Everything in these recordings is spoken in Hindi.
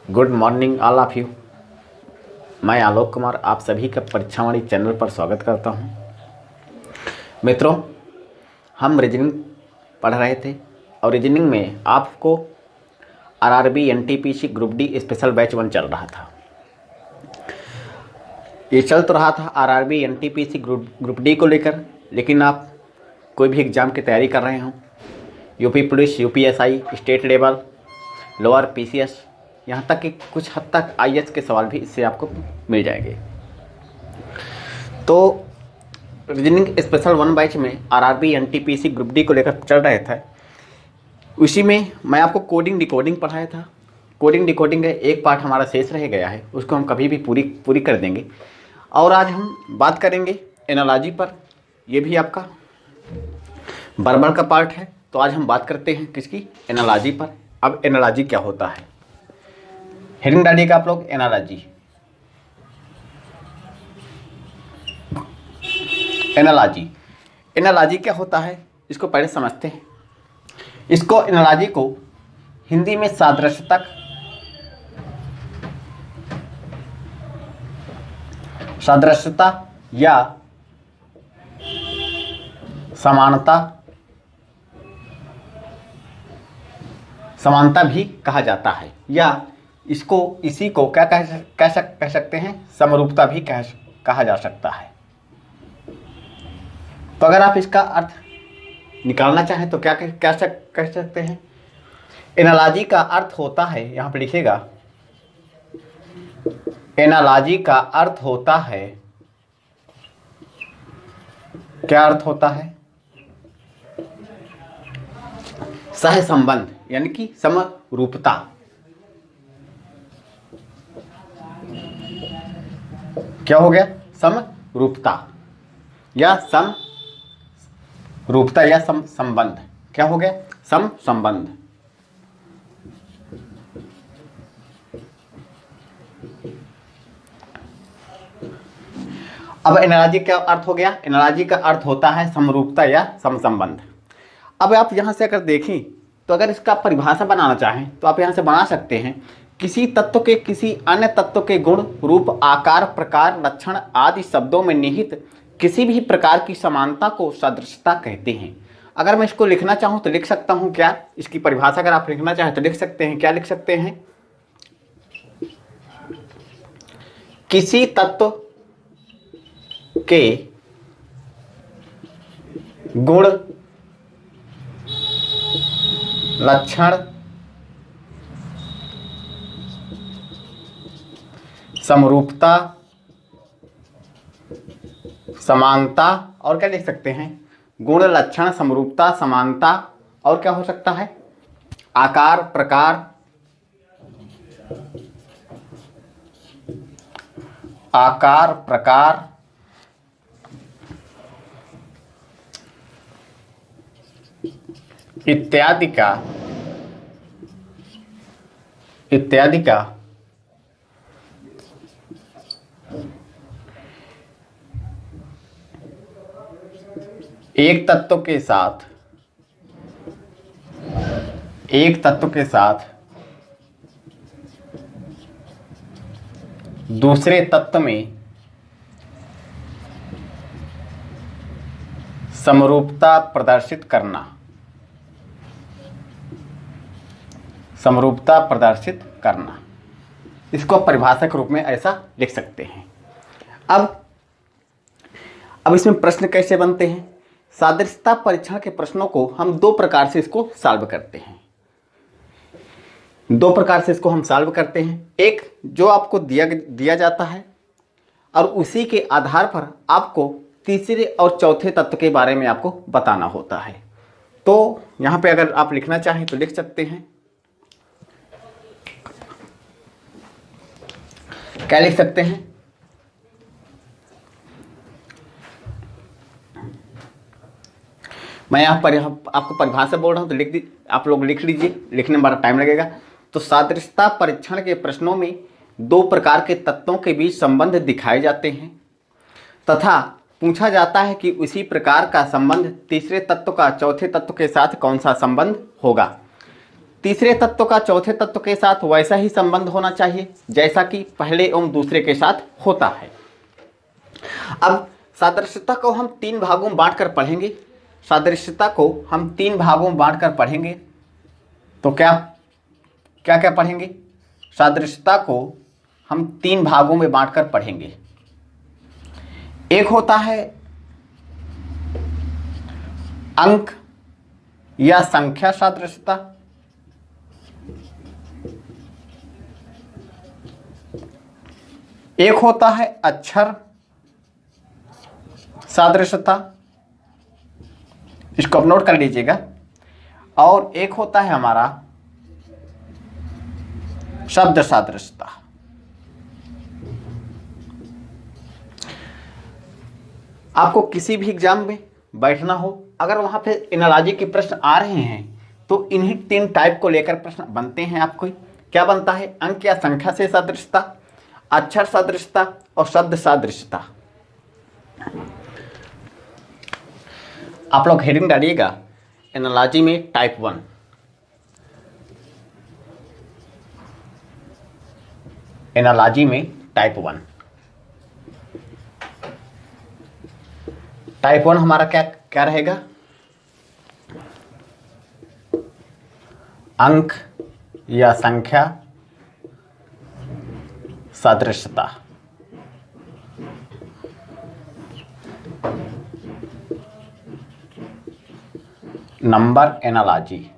Good morning all of you. मैं आलोक कुमार आप सभी का परीक्षावाणी चैनल पर स्वागत करता हूं। मित्रों, हम रीजनिंग पढ़ रहे थे और रीजनिंग में आपको RRB NTPC group D special batch 1 चल रहा था। ये चल तो रहा था आरआरबी एनटीपीसी ग्रुप डी को लेकर, लेकिन आप कोई भी एग्ज़ाम की तैयारी कर रहे हों, UP police, UPSI, state level, lower PCS, यहाँ तक कि कुछ हद तक आईएएस के सवाल भी इससे आपको मिल जाएंगे। तो रीजनिंग स्पेशल 1 बैच में आरआरबी एनटीपीसी ग्रुप डी को लेकर चल रहे थे। उसी में मैं आपको कोडिंग डिकोडिंग पढ़ाया था। कोडिंग डिकोडिंग का एक पार्ट हमारा शेष रह गया है, उसको हम कभी भी पूरी कर देंगे। और आज हम बात करेंगे एनालॉजी पर। यह भी आपका बर्बर का पार्ट है। तो आज हम बात करते हैं किसकी? एनालॉजी पर। अब एनालॉजी क्या होता है, हेडिंग डालिएगा आप लोग, एनालॉजी। एनालॉजी एनालॉजी क्या होता है, इसको पहले समझते हैं। इसको एनालॉजी को हिंदी में सादृश्यता या समानता भी कहा जाता है, या इसी को क्या कह सकते हैं, समरूपता भी कहा जा सकता है। तो अगर आप इसका अर्थ निकालना चाहें तो क्या कह सकते हैं? एनालॉजी का अर्थ होता है, यहाँ पे लिखिएगा, एनालॉजी का अर्थ होता है, क्या अर्थ होता है? सहसंबंध, यानी कि समरूपता। क्या हो गया? समरूपता या संबंध। क्या हो गया? संबंध। अब एनालॉजी क्या अर्थ हो गया? एनालॉजी का अर्थ होता है समरूपता या संबंध। अब आप यहां से अगर देखें तो अगर इसका परिभाषा बनाना चाहें तो आप यहां से बना सकते हैं, किसी तत्व के किसी अन्य तत्व के गुण, रूप, आकार, प्रकार, लक्षण आदि शब्दों में निहित किसी भी प्रकार की समानता को सदृशता कहते हैं। अगर मैं इसको लिखना चाहूं तो लिख सकता हूं क्या? इसकी परिभाषा अगर आप लिखना चाहें तो लिख सकते हैं। क्या लिख सकते हैं? किसी तत्व के गुण, लक्षण, समरूपता, समानता, और क्या लिख सकते हैं? गुण, लक्षण, समरूपता, समानता, और क्या हो सकता है? आकार, प्रकार, इत्यादि का एक तत्व के साथ दूसरे तत्व में समरूपता प्रदर्शित करना, इसको परिभाषा के रूप में ऐसा लिख सकते हैं। अब इसमें प्रश्न कैसे बनते हैं? सादृश्यता परीक्षण के प्रश्नों को हम दो प्रकार से इसको सॉल्व करते हैं। एक जो आपको दिया जाता है और उसी के आधार पर आपको तीसरे और चौथे तत्व के बारे में आपको बताना होता है। तो यहाँ पे अगर आप लिखना चाहें तो लिख सकते हैं। क्या लिख सकते हैं? मैं यहाँ पर आपको परिभाषा बोल रहा हूँ तो आप लोग लिख लीजिए, लिखने में बड़ा टाइम लगेगा। तो सादृश्यता परीक्षण के प्रश्नों में दो प्रकार के तत्वों के बीच संबंध दिखाए जाते हैं तथा पूछा जाता है कि उसी प्रकार का संबंध तीसरे तत्व का चौथे तत्व के साथ कौन सा संबंध होगा। तीसरे तत्व का चौथे तत्व के साथ वैसा ही संबंध होना चाहिए जैसा कि पहले एवं दूसरे के साथ होता है। अब सादृश्यता को हम 3 भागों में बांटकर पढ़ेंगे। सादृश्यता को हम 3 भागों में बांटकर पढ़ेंगे। तो क्या क्या क्या पढ़ेंगे? सादृश्यता को हम 3 भागों में बांटकर पढ़ेंगे। एक होता है अंक या संख्या सादृश्यता, एक होता है अक्षर सादृश्यता, इसको आप नोट कर लीजिएगा, और एक होता है हमारा शब्द सादृश्यता। आपको किसी भी एग्जाम में बैठना हो, अगर वहां पे एनालॉजी के प्रश्न आ रहे हैं तो इन्हीं 3 टाइप को लेकर प्रश्न बनते हैं। आपको क्या बनता है? अंक या संख्या से सादृश्यता, अक्षर सादृश्यता और शब्द सादृश्यता। आप लोग हेडिंग डालिएगा एनालॉजी में टाइप 1। एनालॉजी में टाइप 1। टाइप 1 हमारा क्या क्या रहेगा? अंक या संख्या सादृश्यता। Number analogy.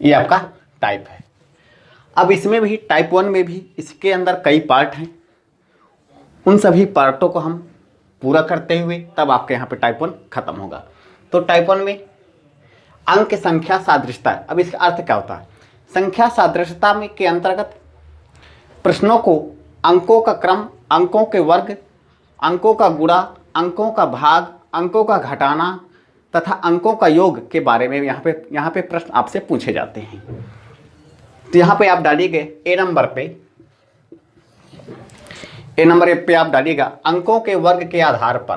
ये आपका टाइप है। अब इसमें भी टाइप 1 में भी इसके अंदर कई पार्ट हैं। उन सभी पार्टों को हम पूरा करते हुए तब आपके यहाँ पे टाइप 1 खत्म होगा। तो टाइप 1 में अंक संख्या सादृश्यता। अब इसका अर्थ क्या होता है? संख्या सादृश्यता में के अंतर्गत प्रश्नों को अंकों का क्रम, अंकों के वर्ग, अंकों का गुणा, अंकों का भाग, अंकों का घटाना तथा अंकों का योग के बारे में यहाँ पे प्रश्न आपसे पूछे जाते हैं। तो यहाँ पे आप डालिएगा ए नंबर पे आप डालिएगा अंकों के वर्ग के आधार पर,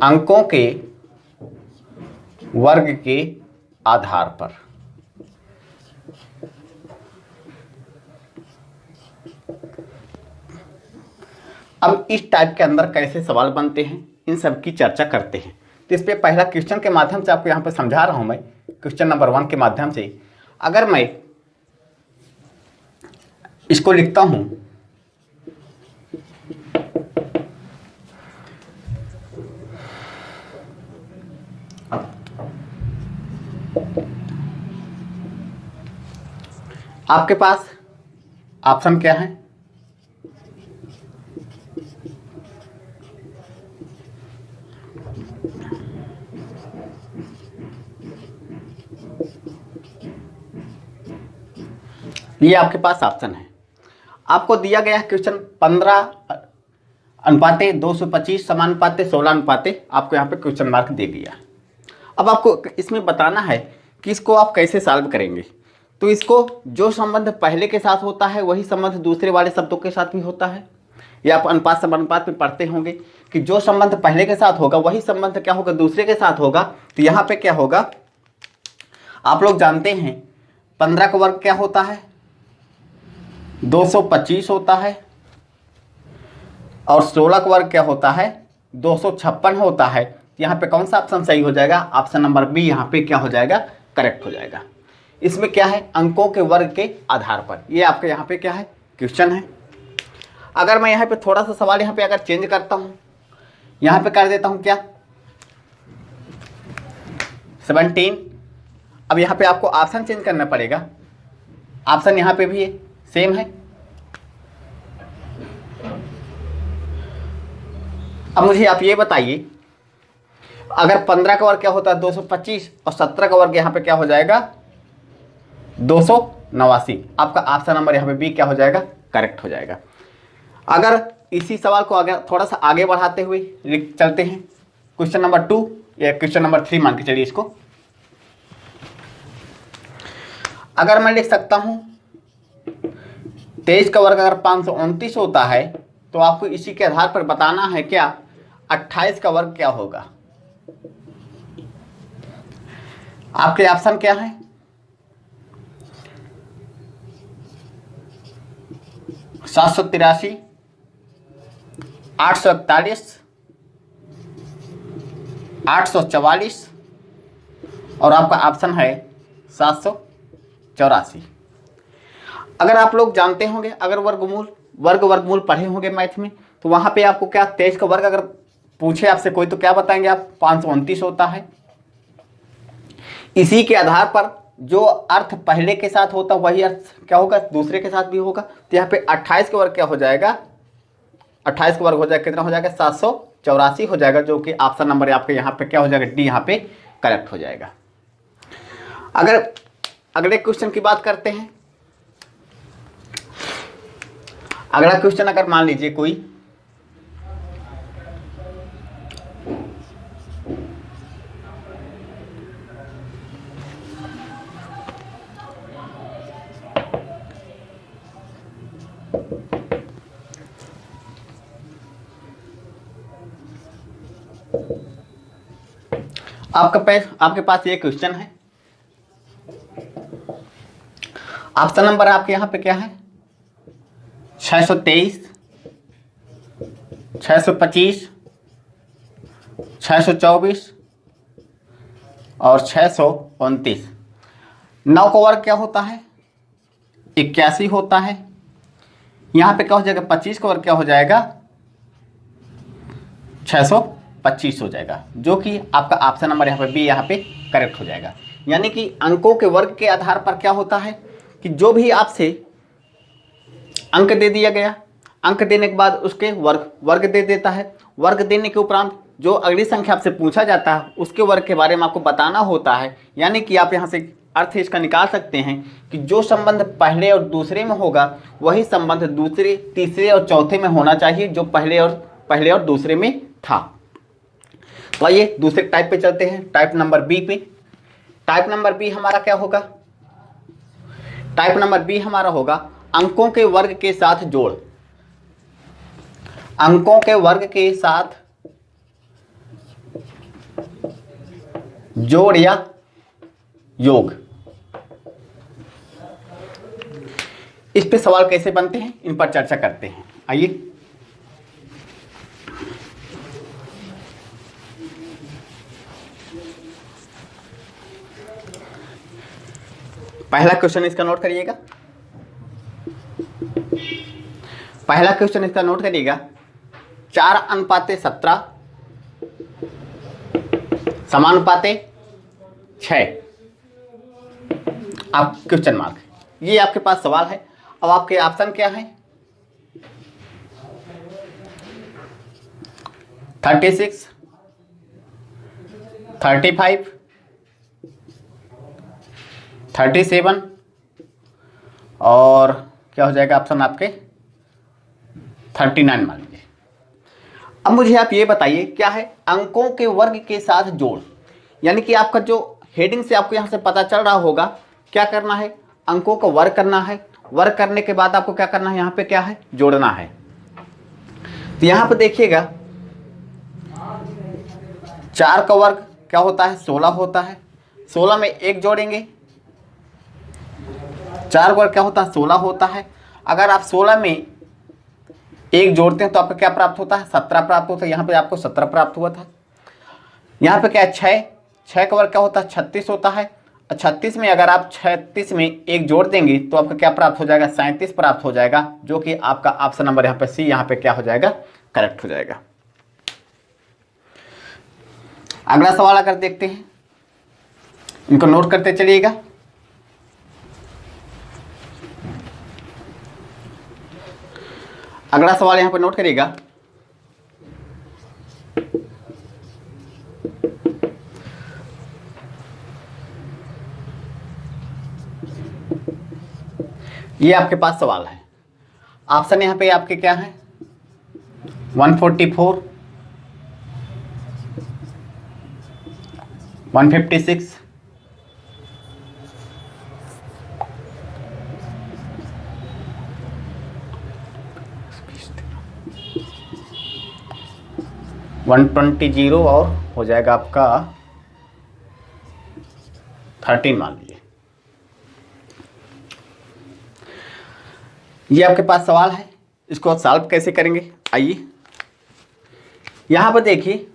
अंकों के वर्ग के आधार पर। अब इस टाइप के अंदर कैसे सवाल बनते हैं इन सब की चर्चा करते हैं। तो इस पे पहला क्वेश्चन के माध्यम से आपको यहाँ पे समझा रहा हूँ मैं। क्वेश्चन नंबर 1 के माध्यम से अगर मैं इसको लिखता हूँ, आपके पास ऑप्शन क्या है? ये आपके पास ऑप्शन है। आपको दिया गया क्वेश्चन 15:225 समानुपाते 16 आपको यहाँ पे क्वेश्चन मार्क दे दिया। अब आपको इसमें बताना है कि इसको आप कैसे सॉल्व करेंगे। तो इसको जो संबंध पहले के साथ होता है वही संबंध दूसरे वाले शब्दों के साथ भी होता है। या आप अनुपात समानुपात में पढ़ते होंगे कि जो संबंध पहले के साथ होगा वही संबंध क्या होगा? दूसरे के साथ होगा। तो यहाँ पे क्या होगा? आप लोग जानते हैं 15 का वर्ग क्या होता है? 225 होता है, और 16 का वर्ग क्या होता है? 256 होता है। यहाँ पे कौन सा ऑप्शन सही हो जाएगा? ऑप्शन नंबर बी यहाँ पे क्या हो जाएगा? करेक्ट हो जाएगा। इसमें क्या है? अंकों के वर्ग के आधार पर। ये आपके यहाँ पे क्या है? क्वेश्चन है। अगर मैं यहाँ पे थोड़ा सा सवाल यहाँ पे अगर चेंज करता हूँ, यहाँ पे कर देता हूँ क्या 17। अब यहाँ पे आपको ऑप्शन चेंज करना पड़ेगा। ऑप्शन यहाँ पे भी सेम है। अब मुझे आप ये बताइए, अगर 15 का वर्ग क्या होता है? 225, और 17 का वर्ग यहाँ पे क्या हो जाएगा? 289। आपका ऑप्शन नंबर यहाँ पे बी क्या हो जाएगा? करेक्ट हो जाएगा। अगर इसी सवाल को अगर थोड़ा सा आगे बढ़ाते हुए चलते हैं, क्वेश्चन नंबर 2 या क्वेश्चन नंबर 3 मान के चलिए इसको। अगर मैं लिख सकता हूं 23 का वर्ग अगर 529 होता है तो आपको इसी के आधार पर बताना है क्या 28 का वर्ग क्या होगा। आपके ऑप्शन क्या है? 783, 841, 844 और आपका ऑप्शन है 784। अगर आप लोग जानते होंगे, अगर वर्गमूल पढ़े होंगे मैथ में, तो वहां पे आपको क्या 23 का वर्ग अगर पूछे आपसे कोई तो क्या बताएंगे आप? 529 होता है। इसी के आधार पर जो अर्थ पहले के साथ होता वही अर्थ क्या होगा दूसरे के साथ भी होगा। तो यहाँ पे 28 का वर्ग क्या हो जाएगा? 28 का वर्ग हो जाएगा कितना हो जाएगा? 784 हो जाएगा, जो कि ऑप्शन नंबर आपके यहाँ पे क्या हो जाएगा? डी यहाँ पे करेक्ट हो जाएगा। अगर अगले क्वेश्चन की बात करते हैं, अगला क्वेश्चन अगर मान लीजिए कोई आपके पास ये क्वेश्चन है, ऑप्शन नंबर आपके यहाँ पे क्या है? 623, 625, 624 और 629। 9 का वर्ग क्या होता है? 81 होता है। यहाँ पे क्या हो जाएगा? 25 का वर्ग क्या हो जाएगा? 625 हो जाएगा, जो कि आपका ऑप्शन नंबर यहाँ पे बी यहाँ पे करेक्ट हो जाएगा। यानी कि अंकों के वर्ग के आधार पर क्या होता है कि जो भी आपसे अंक दे दिया गया, अंक देने के बाद उसके वर्ग दे देता है। वर्ग देने के उपरांत जो अगली संख्या आपसे पूछा जाता है उसके वर्ग के बारे में आपको बताना होता है। यानी कि आप यहाँ से अर्थ इसका निकाल सकते हैं कि जो संबंध पहले और दूसरे में होगा वही संबंध दूसरे, तीसरे और चौथे में होना चाहिए जो पहले और दूसरे में था। तो आइए दूसरे टाइप पे चलते हैं, टाइप नंबर बी पे। टाइप नंबर बी हमारा क्या होगा? टाइप नंबर बी हमारा होगा अंकों के वर्ग के साथ जोड़। अंकों के वर्ग के साथ जोड़ या योग। इस पे सवाल कैसे बनते हैं इन पर चर्चा करते हैं। आइए पहला क्वेश्चन इसका नोट करिएगा। पहला क्वेश्चन इसका नोट करिएगा। 4:17 समानुपाते 6। आप क्वेश्चन मार्क, ये आपके पास सवाल है। अब आपके ऑप्शन क्या है? 36, 35, 37 और क्या हो जाएगा ऑप्शन आपके 39 मान लीजिए। अब मुझे आप ये बताइए क्या है अंकों के वर्ग के साथ जोड़। यानी कि आपका जो हेडिंग से आपको यहाँ से पता चल रहा होगा क्या करना है? अंकों का वर्ग करना है। वर्ग करने के बाद आपको क्या करना है? यहाँ पे क्या है? जोड़ना है। तो यहाँ पे देखिएगा 4 का वर्ग क्या होता है? 16 होता है। 16 में 1 जोड़ेंगे, 4 वर्ग क्या होता है? 16 होता है। अगर आप 16 में 1 जोड़ते हैं तो आपको क्या प्राप्त होता है? 17 प्राप्त होता है। यहाँ पे आपको 17 प्राप्त हुआ था। यहाँ पे क्या है? 6 का वर्ग क्या होता है? 36 होता है। और 36 में अगर आप 36 में 1 जोड़ देंगे तो आपका क्या प्राप्त हो जाएगा? 37 प्राप्त हो जाएगा, जो कि आपका ऑप्शन नंबर यहाँ पे सी यहाँ पे क्या हो जाएगा? करेक्ट हो जाएगा। अगला सवाल अगर देखते हैं, इनको नोट करते चलिएगा। अगला सवाल यहां पर नोट करिएगा। ये आपके पास सवाल है। ऑप्शन यहां पे आपके क्या है? 144, 156, 1 120 और हो जाएगा आपका 13 मान लीजिए। ये आपके पास सवाल है, इसको सॉल्व कैसे करेंगे आइए। यहां पर देखिए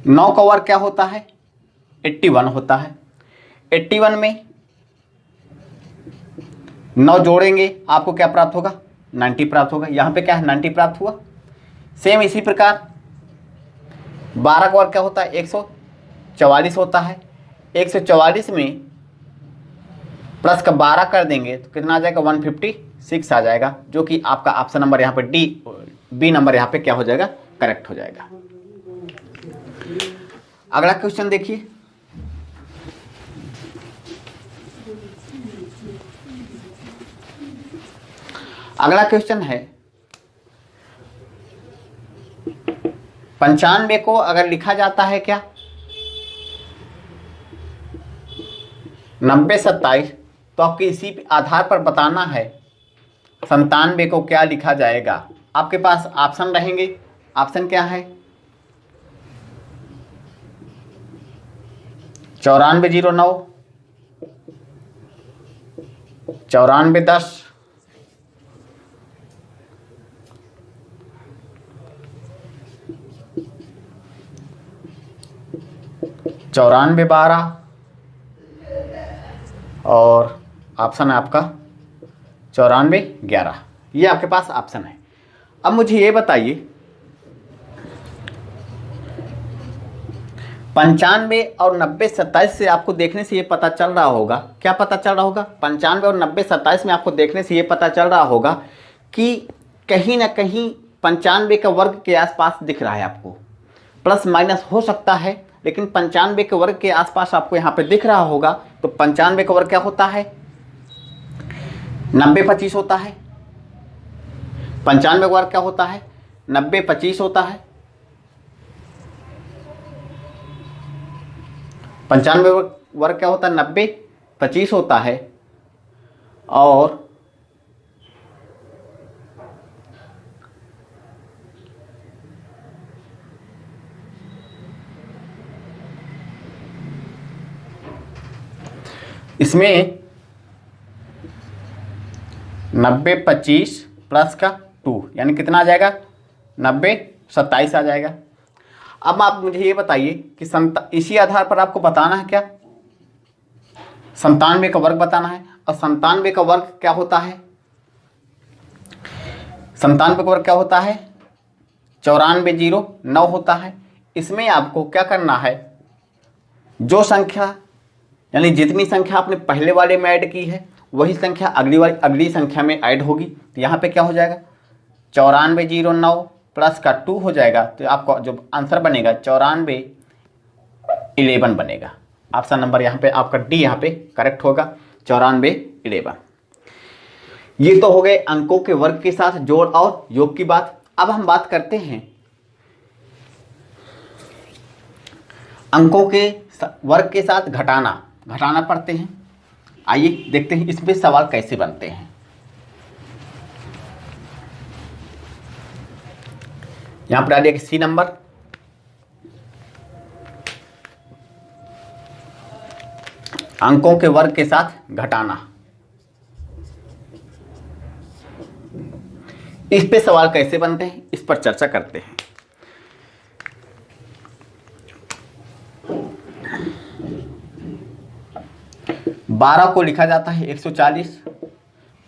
9 का वर्ग क्या होता है 81 होता है। 81 में 9 जोड़ेंगे आपको क्या प्राप्त होगा 90 प्राप्त होगा। यहां पे क्या है 90 प्राप्त हुआ। सेम इसी प्रकार 12 का वर्ग क्या होता है 144 होता है। 144 में प्लस का 12 कर देंगे तो कितना आ जाएगा 156 आ जाएगा, जो कि आपका ऑप्शन नंबर यहाँ पे बी नंबर यहाँ पे क्या हो जाएगा करेक्ट हो जाएगा। अगला क्वेश्चन देखिए। अगला क्वेश्चन है 95 को अगर लिखा जाता है क्या 90 27, तो आपके इसी आधार पर बताना है 97 को क्या लिखा जाएगा। आपके पास ऑप्शन रहेंगे। ऑप्शन क्या है 9409, 9410, 9412 और ऑप्शन है आपका 9411। ये आपके पास ऑप्शन है। अब मुझे ये बताइए 95 और 90 27 से आपको देखने से ये पता चल रहा होगा, क्या पता चल रहा होगा 95 और 90 27 में आपको देखने से ये पता चल रहा होगा कि कहीं ना कहीं 95 का वर्ग के आसपास दिख रहा है आपको। प्लस माइनस हो सकता है, लेकिन 95 के वर्ग के आसपास आपको यहाँ पे दिख रहा होगा। तो 95 का वर्ग क्या होता है 90 25 होता है। 95 का वर्ग क्या होता है 90 25 होता है। 95 वर्ग क्या होता है 90 25 होता है। और इसमें 90 25 प्लस का 2 यानी कितना आ जाएगा 90 27 आ जाएगा। अब आप मुझे ये बताइए कि इसी आधार पर आपको बताना है क्या 97 का वर्ग बताना है। और 97 का वर्ग क्या होता है 97 का वर्ग क्या होता है 9409 होता है। इसमें आपको क्या करना है जो संख्या यानी जितनी संख्या आपने पहले वाले में ऐड की है वही संख्या अगली संख्या में ऐड होगी। तो यहाँ पे क्या हो जाएगा 9409 प्लस का 2 हो जाएगा। तो आपको जो आंसर बनेगा 9411 बनेगा। ऑप्शन नंबर यहाँ पे आपका डी यहाँ पे करेक्ट होगा 9411। ये तो हो गए अंकों के वर्ग के साथ जोड़ और योग की बात। अब हम बात करते हैं अंकों के वर्ग के साथ घटाना पढ़ते हैं। आइए देखते हैं इसमें सवाल कैसे बनते हैं। यहां पर आ जाएगा सी नंबर। अंकों के वर्ग के साथ घटाना। इस पे सवाल कैसे बनते हैं इस पर चर्चा करते हैं। बारह को लिखा जाता है 140,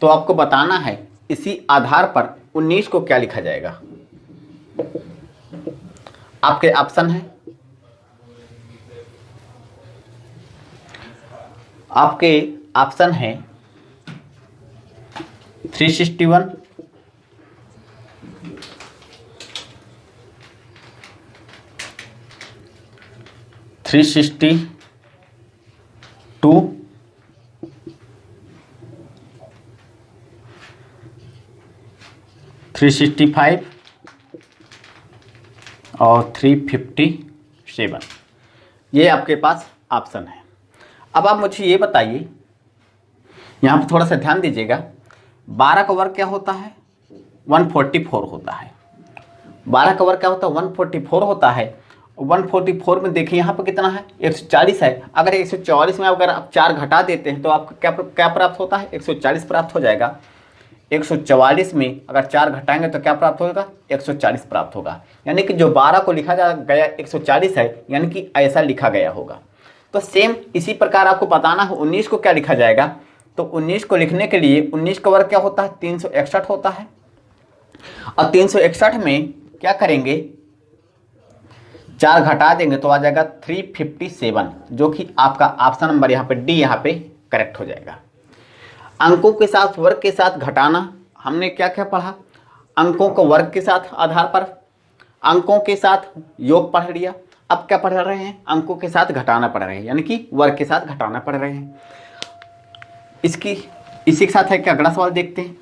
तो आपको बताना है इसी आधार पर 19 को क्या लिखा जाएगा। आपके ऑप्शन है 361, 362, 365 और 357। ये आपके पास ऑप्शन है। अब आप मुझे ये बताइए, यहाँ पर थोड़ा सा ध्यान दीजिएगा। 12 का वर्ग क्या होता है 144 होता है। 12 का वर्ग क्या होता है 144 होता है। 144 में देखिए यहाँ पर कितना है 140 है। अगर 144 में अगर आप 4 घटा देते हैं तो आपको क्या प्राप्त होता है 140 प्राप्त हो जाएगा। 144 में अगर 4 घटाएंगे तो क्या प्राप्त होगा 140 प्राप्त होगा। यानी कि जो 12 को लिखा गया 140 है, यानी कि ऐसा लिखा गया होगा। तो सेम इसी प्रकार आपको बताना है 19 को क्या लिखा जाएगा। तो 19 को लिखने के लिए 19 का वर्ग क्या होता है 361 होता है। और 361 में क्या करेंगे 4 घटा देंगे तो आ जाएगा 357, जो कि आपका ऑप्शन नंबर यहाँ पे डी यहाँ पे करेक्ट हो जाएगा। अंकों के साथ वर्ग के साथ घटाना हमने क्या क्या पढ़ा। अंकों को वर्ग के साथ आधार पर, अंकों के साथ योग पढ़ लिया। अब क्या पढ़ रहे हैं अंकों के साथ घटाना पढ़ रहे हैं, यानी कि वर्ग के साथ घटाना पढ़ रहे हैं। इसी के साथ है क्या अगला सवाल देखते हैं।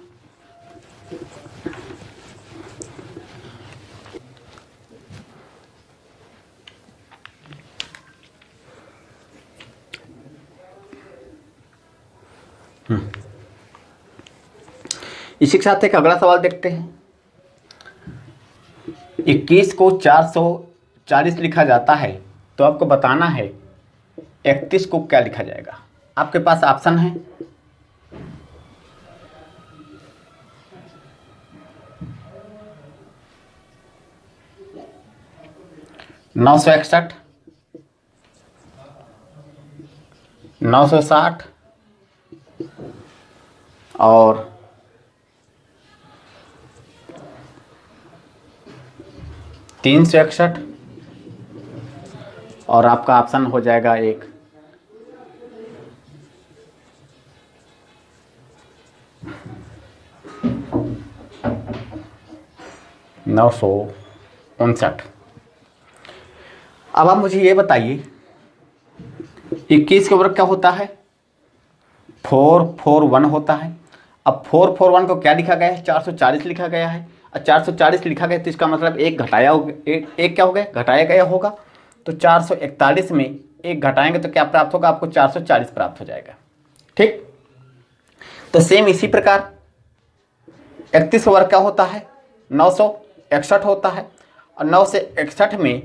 इसी के साथ एक अगला सवाल देखते हैं। 21 को 440 लिखा जाता है तो आपको बताना है 31 को क्या लिखा जाएगा। आपके पास ऑप्शन है 961, 960 और 361 और आपका ऑप्शन हो जाएगा एक 959। अब आप मुझे ये बताइए 21 का वर्ग क्या होता है 441 होता है। अब 441 को क्या लिखा गया है 440 लिखा गया है। और 440 लिखा गया तो इसका मतलब एक घटाया हो एक क्या हो गया घटाया गया होगा। तो 441 में एक घटाएंगे तो क्या प्राप्त होगा आपको 440 प्राप्त हो जाएगा। ठीक, तो सेम इसी प्रकार 31 का वर्ग क्या होता है 961 होता है। और 9 से 61 में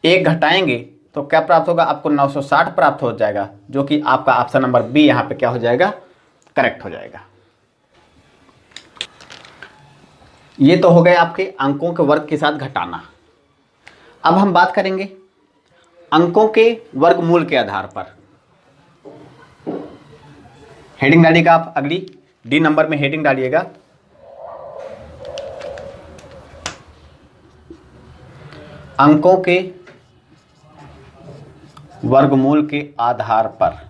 एक घटाएंगे तो क्या प्राप्त होगा आपको 960 प्राप्त हो जाएगा, जो कि आपका ऑप्शन नंबर बी यहाँ पे क्या हो जाएगा करेक्ट हो जाएगा। ये तो हो गए आपके अंकों के वर्ग के साथ घटाना। अब हम बात करेंगे अंकों के वर्गमूल के आधार पर। हेडिंग डालिएगा आप अगली डी नंबर में हेडिंग डालिएगा अंकों के वर्गमूल के आधार पर।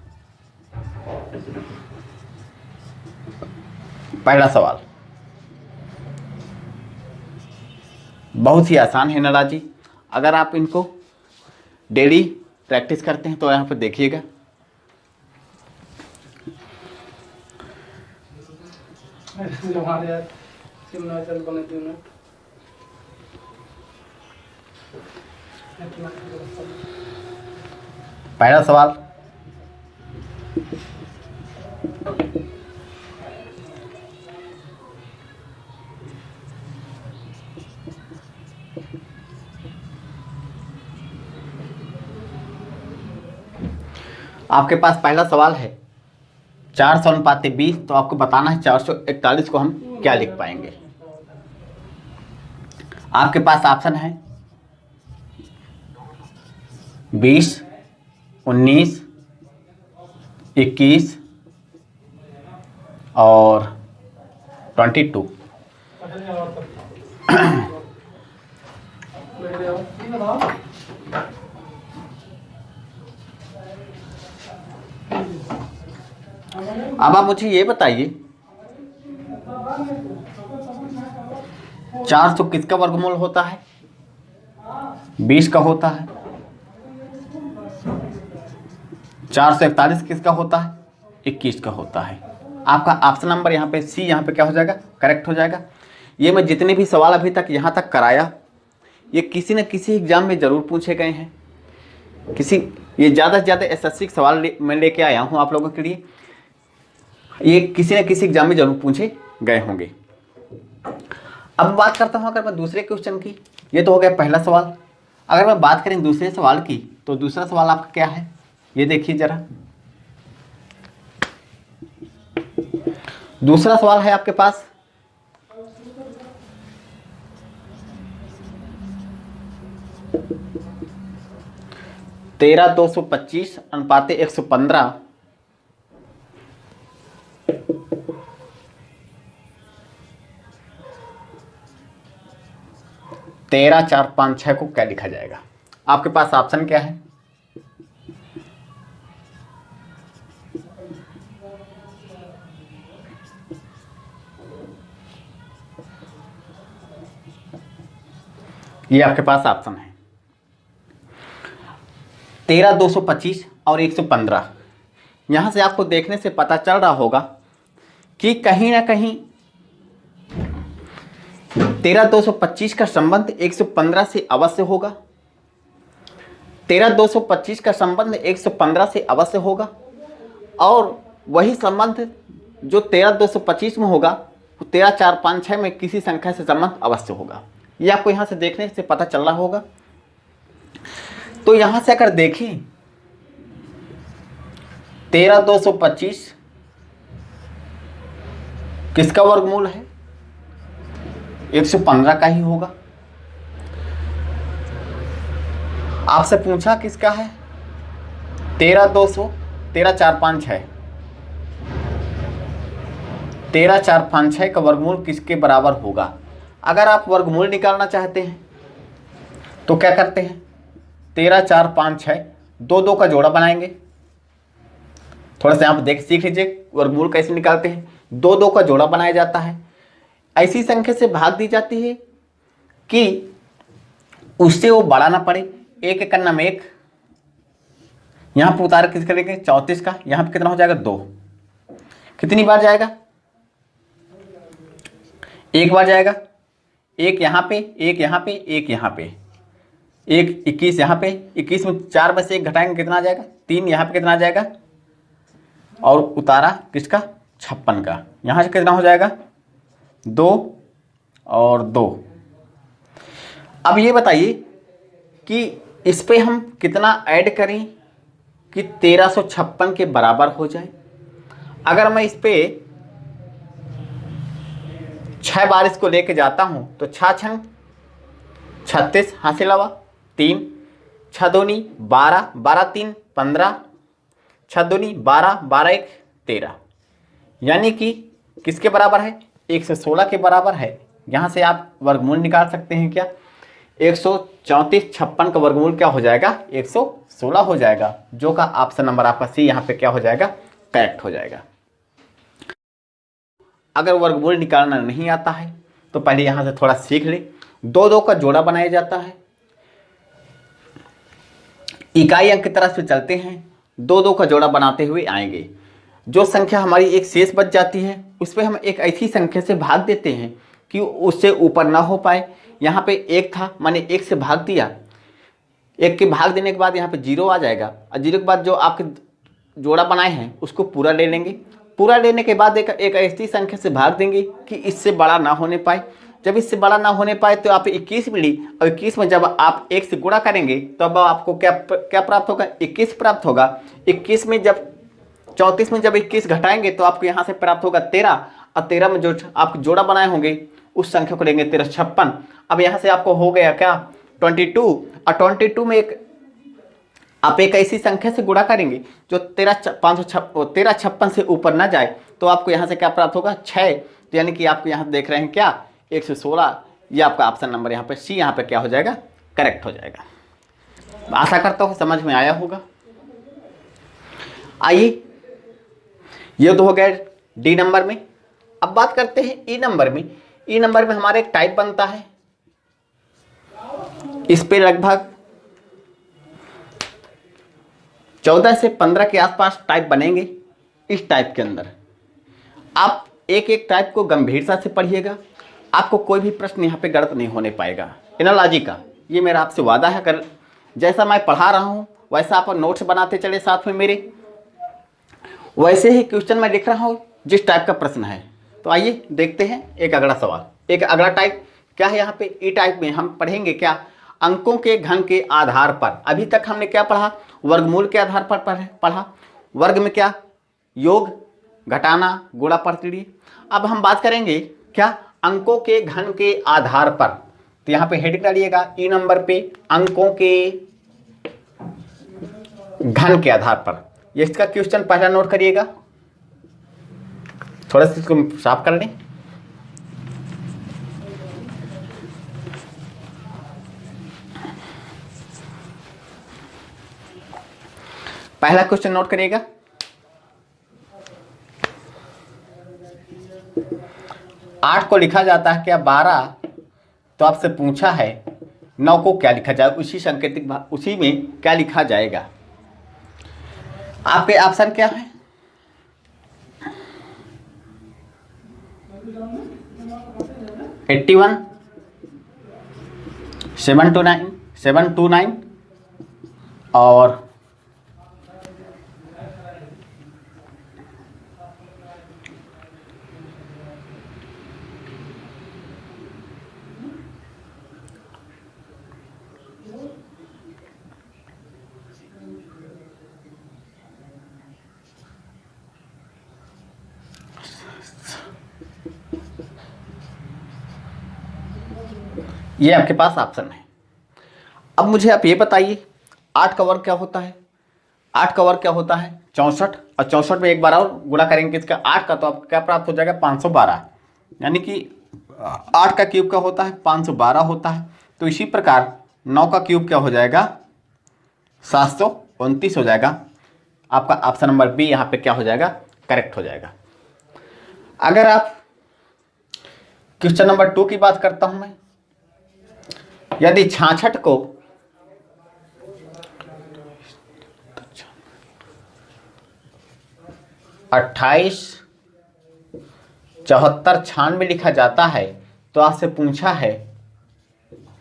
पहला सवाल बहुत ही आसान है नाराज जी, अगर आप इनको डेली प्रैक्टिस करते हैं तो यहाँ पर देखिएगा। पहला सवाल आपके पास पहला सवाल है 400:20, तो आपको बताना है 441 को हम क्या लिख पाएंगे। आपके पास ऑप्शन है 20, 19, 21 और 22। अब आप मुझे ये बताइए 400 किसका वर्गमूल होता है 20 का होता है। 441 किसका होता है 21 का होता है। आपका ऑप्शन नंबर यहाँ पे सी यहाँ पे क्या हो जाएगा करेक्ट हो जाएगा। ये मैं जितने भी सवाल अभी तक यहाँ तक कराया ये किसी न किसी एग्जाम में ज़रूर पूछे गए हैं। ये ज़्यादा से ज़्यादा एसएससी सवाल मैं लेके आया हूँ आप लोगों के लिए। ये किसी न किसी एग्जाम में ज़रूर पूछे गए होंगे। अब बात करता हूँ अगर मैं दूसरे क्वेश्चन की। ये तो हो गया पहला सवाल। अगर मैं बात करें दूसरे सवाल की तो दूसरा सवाल आपका क्या है, ये देखिए जरा। दूसरा सवाल है आपके पास, तेरह 225 अनुपाते 115 13 4 5 6 को क्या लिखा जाएगा। आपके पास ऑप्शन क्या है, ये आपके पास ऑप्शन है 13 225 और 115। यहां से आपको देखने से पता चल रहा होगा कि कहीं ना कहीं 13 225 का संबंध 115 से अवश्य होगा। 13 225 का संबंध 115 से अवश्य होगा और वही संबंध जो 13 225 में होगा वो 13 4 5 6 में किसी संख्या से संबंध अवश्य होगा। ये आपको यहां से देखने से पता चल रहा होगा। तो यहां से अगर देखें 13 225 किसका वर्गमूल है, 115 का ही होगा। आपसे पूछा किसका है, 13 200 13 4 5 6, 13 4 5 6 का वर्गमूल किसके बराबर होगा। अगर आप वर्गमूल निकालना चाहते हैं तो क्या करते हैं, 13 4 5 6 दो दो का जोड़ा बनाएंगे। थोड़ा सा आप सीख लीजिए वर्गमूल कैसे निकालते हैं। दो दो का जोड़ा बनाया जाता है, ऐसी संख्या से भाग दी जाती है कि उससे वो बड़ा ना पड़े। एक एक करना में एक, यहां पर उतार किस करेंगे 34 का, यहां पर कितना हो जाएगा 2। कितनी बार जाएगा, एक बार जाएगा। एक यहां पे, एक यहां पे, एक यहां पे, एक 21 यहां पे। 21 में 4 में से 1 घटाएंगे कितना आ जाएगा 3। यहां पे कितना आ जाएगा और उतारा किसका 56 का, यहां से कितना हो जाएगा 2 और 2। अब ये बताइए कि इस पे हम कितना ऐड करें कि 1356 के बराबर हो जाए। अगर मैं इस पे 6 बार इसको लेके जाता हूं तो 6 छंग 36 हासिल हुआ 3, 6 दूनी 12, 12 3 15, 6 दूनी 12, 12 1 13, यानी कि किसके बराबर है 116 के बराबर है। यहां से आप वर्गमूल निकाल सकते हैं क्या, 134 56 का वर्गमूल क्या हो जाएगा 116 हो जाएगा, जो का ऑप्शन नंबर आपका सी यहाँ पे क्या हो जाएगा करेक्ट हो जाएगा। अगर वर्गमूल निकालना नहीं आता है तो पहले यहां से थोड़ा सीख ले। दो दो का जोड़ा बनाया जाता है, इकाई अंक की तरफ से चलते हैं, दो दो का जोड़ा बनाते हुए आएंगे। जो संख्या हमारी एक शेष बच जाती है उस पर हम एक ऐसी संख्या से भाग देते हैं कि उससे ऊपर ना हो पाए। यहाँ पे 1 था, मैंने 1 से भाग दिया, 1 के भाग देने के बाद यहाँ पे 0 आ जाएगा और 0 के बाद जो आपके जोड़ा बनाए हैं उसको पूरा ले लेंगे। पूरा लेने के बाद एक ऐसी संख्या से भाग देंगे कि इससे बड़ा ना होने पाए। जब इससे बड़ा ना होने पाए तो आप 21 मिली और 21 में जब आप 1 से गुणा करेंगे तो अब आपको क्या प्राप्त होगा 21 प्राप्त होगा। 21 में जब 34 में जब 21 घटाएंगे तो आपको यहाँ से प्राप्त होगा 13 और 13 में जो आप जोड़ा बनाए होंगे उस संख्या को लेंगे 13 56। अब यहाँ से आपको हो गया क्या 22 और 22 में आप एक ऐसी संख्या से गुणा करेंगे जो 13 56 से ऊपर ना जाए तो आपको यहाँ से क्या प्राप्त होगा 6। तो यानी कि आपको यहाँ देख रहे हैं क्या 116। ये आपका ऑप्शन नंबर यहाँ पे सी यहाँ पे क्या हो जाएगा करेक्ट हो जाएगा। आशा करता हूँ समझ में आया होगा। आइए ये तो हो गया डी नंबर में। अब बात करते हैं ई नंबर में। ई नंबर में हमारा एक टाइप बनता है, इस पे लगभग 14 से 15 के आसपास टाइप बनेंगे। इस टाइप के अंदर आप एक एक टाइप को गंभीरता से पढ़िएगा, आपको कोई भी प्रश्न यहाँ पे गलत नहीं होने पाएगा। एनालॉजी का ये मेरा आपसे वादा है, अगर जैसा मैं पढ़ा रहा हूँ वैसा आप नोट्स बनाते चले साथ में मेरे, वैसे ही क्वेश्चन मैं लिख रहा हूँ जिस टाइप का प्रश्न है। तो आइए देखते हैं एक अगला सवाल, एक अगला टाइप क्या है यहाँ पे ई टाइप में हम पढ़ेंगे क्या, अंकों के घन के आधार पर। अभी तक हमने क्या पढ़ा, वर्गमूल के आधार पर पढ़ा, वर्ग में क्या, योग, घटाना, गुणा, प्रतिलोम। अब हम बात करेंगे क्या, अंकों के घन के आधार पर। तो यहाँ पे हेडिंग डालिएगा ई नंबर पे, अंकों के घन के आधार पर। ये इसका क्वेश्चन पहला नोट करिएगा, थोड़ा सा इसको साफ कर लें। पहला क्वेश्चन नोट करिएगा, 8 को लिखा जाता है क्या 12, तो आपसे पूछा है 9 को क्या लिखा जाए, उसी सांकेतिक उसी में क्या लिखा जाएगा। आपके ऑप्शन क्या है, 81, 729 और 7। ये आपके पास ऑप्शन है। अब मुझे आप ये बताइए 8 का वर्ग क्या होता है, 8 का वर्ग क्या होता है 64, और 64 में एक बार और गुणा करेंगे किसका, 8 का, तो आप क्या प्राप्त हो जाएगा 512, यानी कि 8 का क्यूब क्या होता है 512 होता है। तो इसी प्रकार 9 का क्यूब क्या हो जाएगा 729 हो जाएगा। आपका ऑप्शन नंबर बी यहाँ पे क्या हो जाएगा, करेक्ट हो जाएगा। अगर आप क्वेश्चन नंबर 2 की बात करता हूं मैं, यदि 66 को 28, 74, 96 लिखा जाता है, तो आपसे पूछा है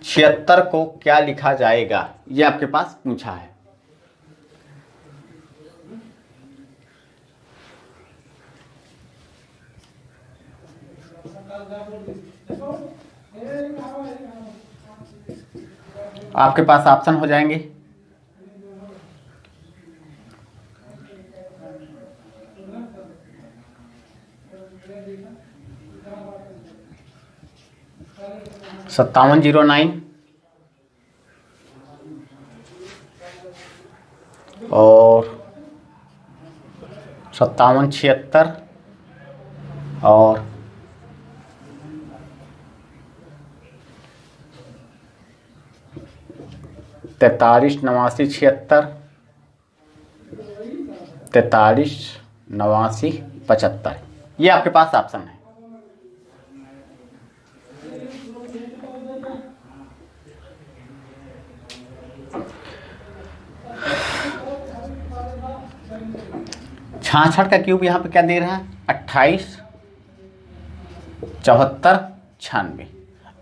76 को क्या लिखा जाएगा, ये आपके पास पूछा है। आपके पास ऑप्शन हो जाएंगे 5709 और 5776 और 43, 89, 76, 43, 89, 75, ये आपके पास ऑप्शन है। छाछठ का क्यूब यहाँ पे क्या दे रहा है 28, 74, 96।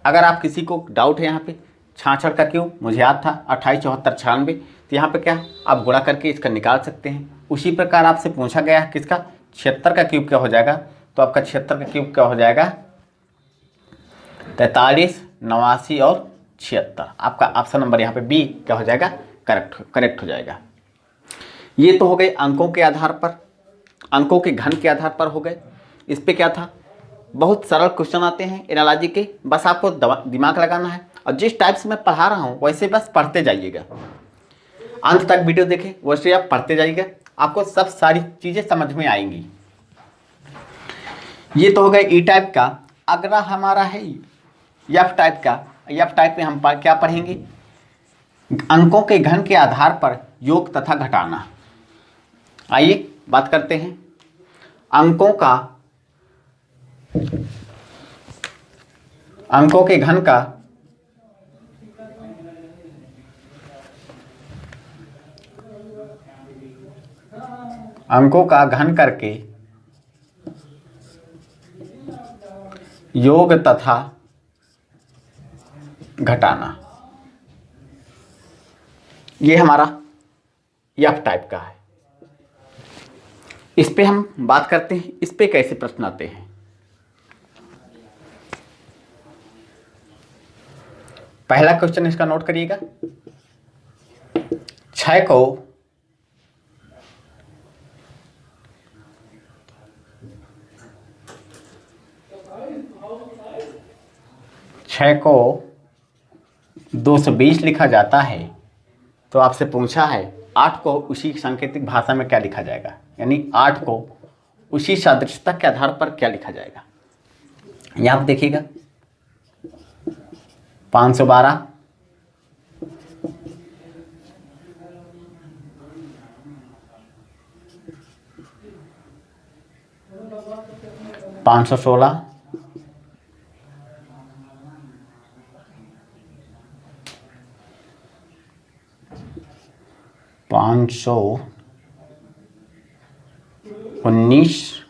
अगर आप किसी को डाउट है यहाँ पे 66 का क्यूब मुझे याद था 28, 74, 96, तो यहाँ पे क्या आप गुणा करके इसका निकाल सकते हैं। उसी प्रकार आपसे पूछा गया है किसका 76 का क्यूब क्या हो जाएगा, तो आपका 76 का क्यूब क्या हो जाएगा 43, 89 और 76। आपका ऑप्शन नंबर यहाँ पे बी क्या हो जाएगा, करेक्ट हो जाएगा। ये तो हो गए अंकों के आधार पर, अंकों के घन के आधार पर हो गए। इस पे क्या था, बहुत सरल क्वेश्चन आते हैं एनालॉजी के, बस आपको दिमाग लगाना है और जिस टाइप से मैं पढ़ा रहा हूँ वैसे बस पढ़ते जाइएगा, अंत तक वीडियो देखें वैसे आप पढ़ते जाइएगा, आपको सब सारी चीज़ें समझ में आएंगी। ये तो हो गए ई टाइप का। अगला हमारा है एफ टाइप का। एफ टाइप में हम क्या पढ़ेंगे, अंकों के घन के आधार पर योग तथा घटाना। आइए बात करते हैं अंकों के घन का अंकों का घन करके योग तथा घटाना, ये हमारा एफ टाइप का है। इस पे हम बात करते हैं, इस पे कैसे प्रश्न आते हैं। पहला क्वेश्चन इसका नोट करिएगा। 6 को 220 लिखा जाता है, तो आपसे पूछा है 8 को उसी सांकेतिक भाषा में क्या लिखा जाएगा, यानी 8 को उसी सादृश्यता के आधार पर क्या लिखा जाएगा। यहां पर देखिएगा 512, 516, 519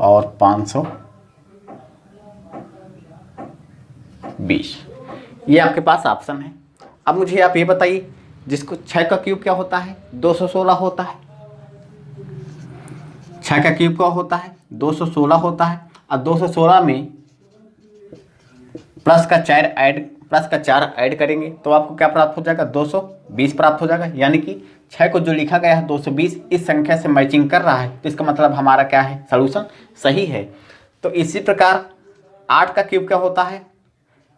और 520, ये आपके पास ऑप्शन है। अब मुझे आप ये बताइए, जिसको 6 का क्यूब क्या होता है, 216 होता है। 6 का क्यूब क्या होता है, 216 होता है। और 216 में प्लस का 4 ऐड करेंगे तो आपको क्या प्राप्त हो जाएगा, 220 प्राप्त हो जाएगा। यानी कि 6 को जो लिखा गया है 220 इस संख्या से मैचिंग कर रहा है, तो इसका मतलब हमारा क्या है, सॉल्यूशन सही है। तो इसी प्रकार 8 का क्यूब क्या होता है,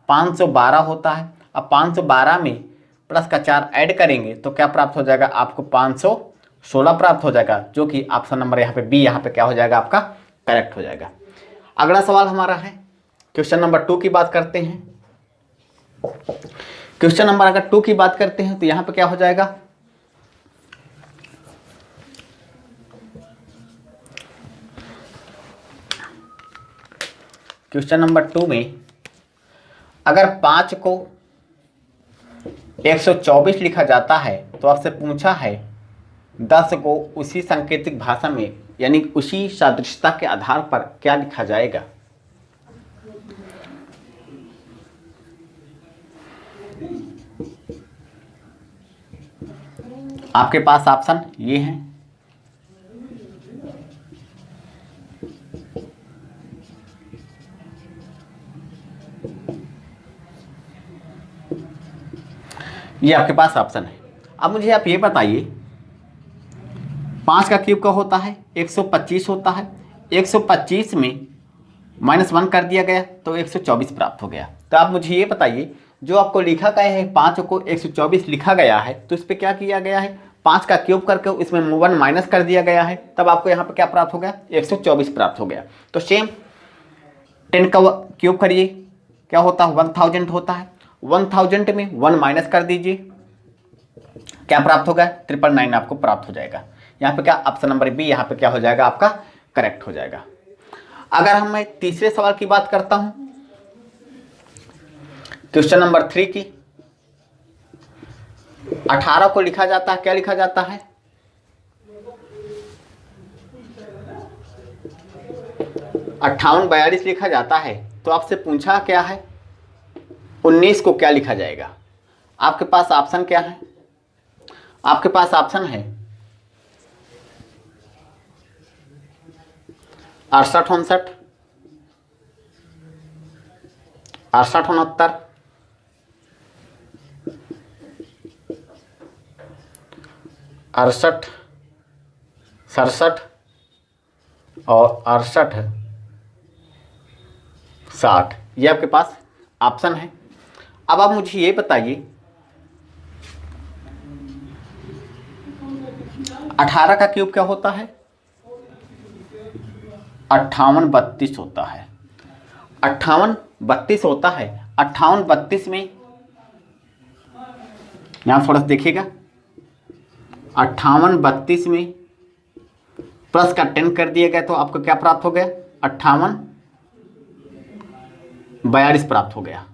512 होता है। अब 512 में प्लस का 4 ऐड करेंगे तो क्या प्राप्त हो जाएगा, आपको 516 प्राप्त हो जाएगा, जो कि ऑप्शन नंबर यहाँ पे बी यहाँ पे क्या हो जाएगा, आपका करेक्ट हो जाएगा। अगला सवाल हमारा है क्वेश्चन नंबर 2 की बात करते हैं। क्वेश्चन नंबर अगर 2 की बात करते हैं तो यहाँ पे क्या हो जाएगा, क्वेश्चन नंबर 2 में अगर 5 को 124 लिखा जाता है तो आपसे पूछा है 10 को उसी सांकेतिक भाषा में यानी उसी सादृश्यता के आधार पर क्या लिखा जाएगा। आपके पास ऑप्शन ये हैं, ये आपके पास ऑप्शन है। अब मुझे आप ये बताइए 5 का क्यूब का होता है 125 होता है, 125 में -1 कर दिया गया तो 124 प्राप्त हो गया। तो आप मुझे ये बताइए जो आपको लिखा गया है 5 को 124 लिखा गया है तो इस पर क्या किया गया है, 5 का क्यूब करके इसमें 1 माइनस कर दिया गया है, तब आपको यहाँ पर क्या प्राप्त हो गया, 124 प्राप्त हो गया। तो सेम 10 का क्यूब करिए, क्या होता है 1000 होता है, 1000 में 1 माइनस कर दीजिए, क्या प्राप्त होगा 999 आपको प्राप्त हो जाएगा। यहाँ पे क्या ऑप्शन नंबर बी यहाँ पे क्या हो जाएगा, आपका करेक्ट हो जाएगा। अगर हम मैं तीसरे सवाल की बात करता हूं क्वेश्चन नंबर 3 की, 18 को लिखा जाता है, क्या लिखा जाता है, 5842 लिखा जाता है। तो आपसे पूछा क्या है 19 को क्या लिखा जाएगा। आपके पास ऑप्शन क्या है, आपके पास ऑप्शन है 68 69, 68 69, 68 67 और 68 60, ये आपके पास ऑप्शन है। अब आप मुझे ये बताइए 18 का क्यूब क्या होता है, 5832 होता है, 5832 होता है। 5832 में यहां थोड़ा सा देखिएगा, 5832 में प्लस का 10 कर दिया गया तो आपको क्या प्राप्त हो गया, 5842 प्राप्त हो गया।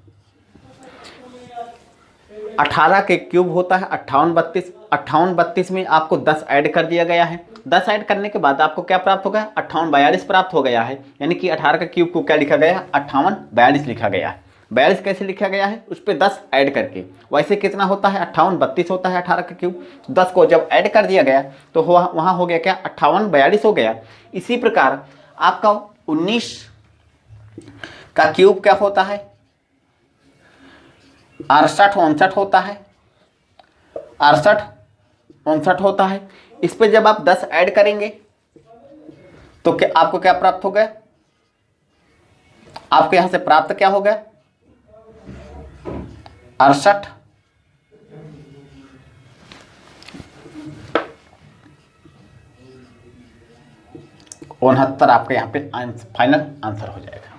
18 के क्यूब होता है 5832, 5832 में आपको 10 ऐड कर दिया गया है, 10 ऐड करने के बाद आपको क्या प्राप्त हो गया, 5842 प्राप्त हो गया है। यानी कि 18 का क्यूब को क्या लिखा गया है, 5842 लिखा गया है। 42 कैसे लिखा गया है, उस पर 10 ऐड करके। वैसे कितना होता है 5832 होता है 18 का क्यूब, 10 को जब ऐड कर दिया गया तो वहाँ हो गया क्या 5842 हो गया। इसी प्रकार आपका 19 का क्यूब क्या होता है, 68 59 होता है, 68 59 होता है। इस पे जब आप 10 ऐड करेंगे तो क्या आपको क्या प्राप्त हो गया? आपको यहां से प्राप्त क्या हो गया? 68 69 आपके यहां पे फाइनल आंसर हो जाएगा।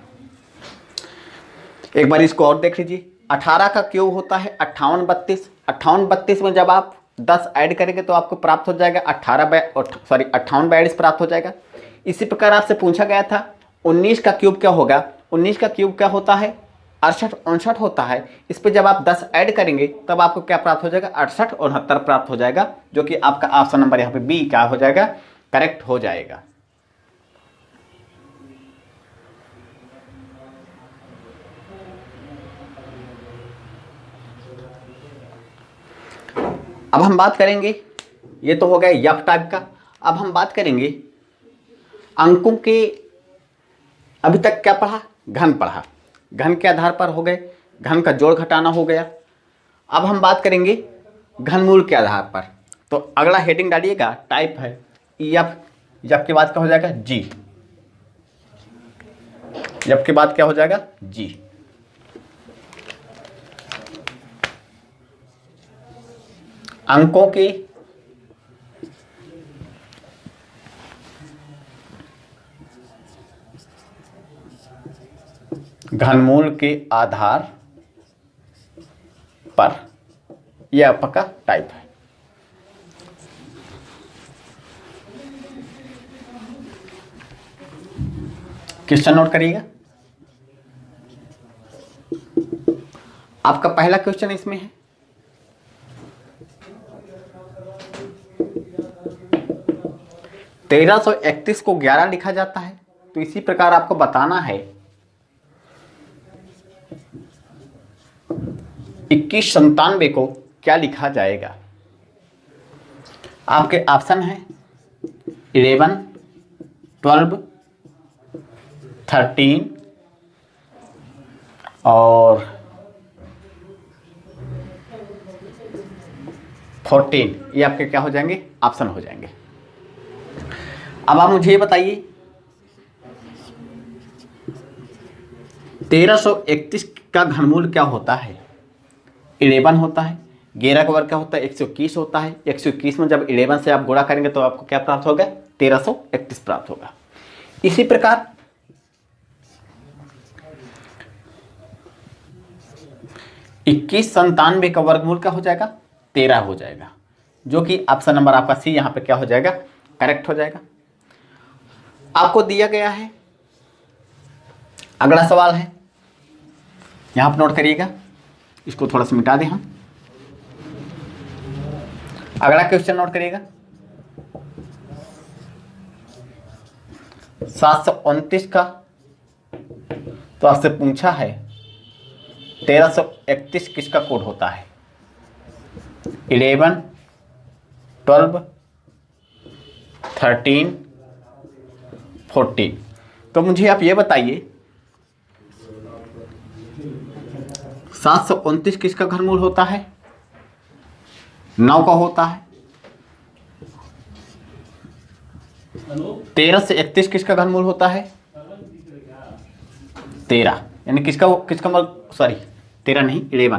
एक बार इसको और देख लीजिए। 18 का क्यूब होता है 58 32। 58 32 में जब आप 10 ऐड करेंगे तो आपको प्राप्त हो जाएगा 58 42 प्राप्त हो जाएगा। इसी प्रकार आपसे पूछा गया था 19 का क्यूब क्या होगा? 19 का क्यूब क्या होता है? 68 59 होता है। इस पे जब आप 10 ऐड करेंगे तब आपको क्या प्राप्त हो जाएगा? 68 69 प्राप्त हो जाएगा, जो कि आपका ऑप्शन नंबर यहाँ पे बी क्या हो जाएगा? करेक्ट हो जाएगा। अब हम बात करेंगे, ये तो हो गया यफ टाइप का। अब हम बात करेंगे अंकों के। अभी तक क्या पढ़ा? घन पढ़ा। घन के आधार पर हो गए, घन का जोड़ घटाना हो गया। अब हम बात करेंगे घनमूल के आधार पर। तो अगला हेडिंग डालिएगा, टाइप है यफ। यफ के बाद क्या हो जाएगा? जी। यफ के बाद क्या हो जाएगा? जी। अंकों के घनमूल के आधार पर यह आपका टाइप है। क्वेश्चन नोट करिएगा। आपका पहला क्वेश्चन इसमें है, तेरह 1331 को 11 लिखा जाता है। तो इसी प्रकार आपको बताना है 2197 को क्या लिखा जाएगा। आपके ऑप्शन है 11 12 13 और 14। ये आपके क्या हो जाएंगे? ऑप्शन हो जाएंगे। अब आप मुझे ये बताइए 1331 का घनमूल क्या होता है? 11 होता है। 11 का वर्ग क्या होता है? 121 होता है। 121 में जब 11 से आप गुणा करेंगे तो आपको क्या प्राप्त होगा? 1331 प्राप्त होगा। इसी प्रकार 2197 का वर्गमूल क्या हो जाएगा? 13 हो जाएगा, जो कि ऑप्शन नंबर आपका सी यहाँ पे क्या हो जाएगा? करेक्ट हो जाएगा। आपको दिया गया है, अगला सवाल है, यहां पर नोट करिएगा। इसको थोड़ा सा मिटा दें हम। अगला क्वेश्चन नोट करिएगा। 729 का तो आपसे पूछा है 1331 किसका कोड होता है? 11 12 13 14। तो मुझे आप ये बताइए 729 किसका घनमूल होता है? 9 का होता है। 13 से 31 किसका घनमूल होता है? 13। यानी किसका 13 नहीं 11।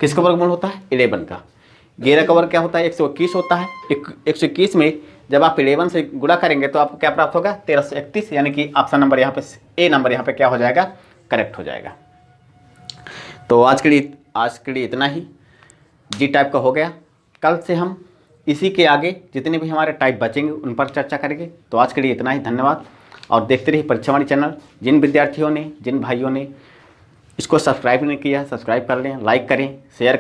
किसका वर्गमूल होता है? 11 का। 11 का वर्ग क्या होता है? 121 होता है। 121 में जब आप 11 से गुणा करेंगे तो आपको क्या प्राप्त होगा? 1331। यानी कि ऑप्शन नंबर यहाँ पे ए नंबर यहाँ पे क्या हो जाएगा? करेक्ट हो जाएगा। तो आज के लिए इतना ही। जी टाइप का हो गया। कल से हम इसी के आगे जितने भी हमारे टाइप बचेंगे उन पर चर्चा करेंगे। तो आज के लिए इतना ही। धन्यवाद। और देखते रहिए परीक्षावाणी चैनल। जिन विद्यार्थियों ने, जिन भाइयों ने इसको सब्सक्राइब नहीं किया, सब्सक्राइब कर लें, लाइक करें, शेयर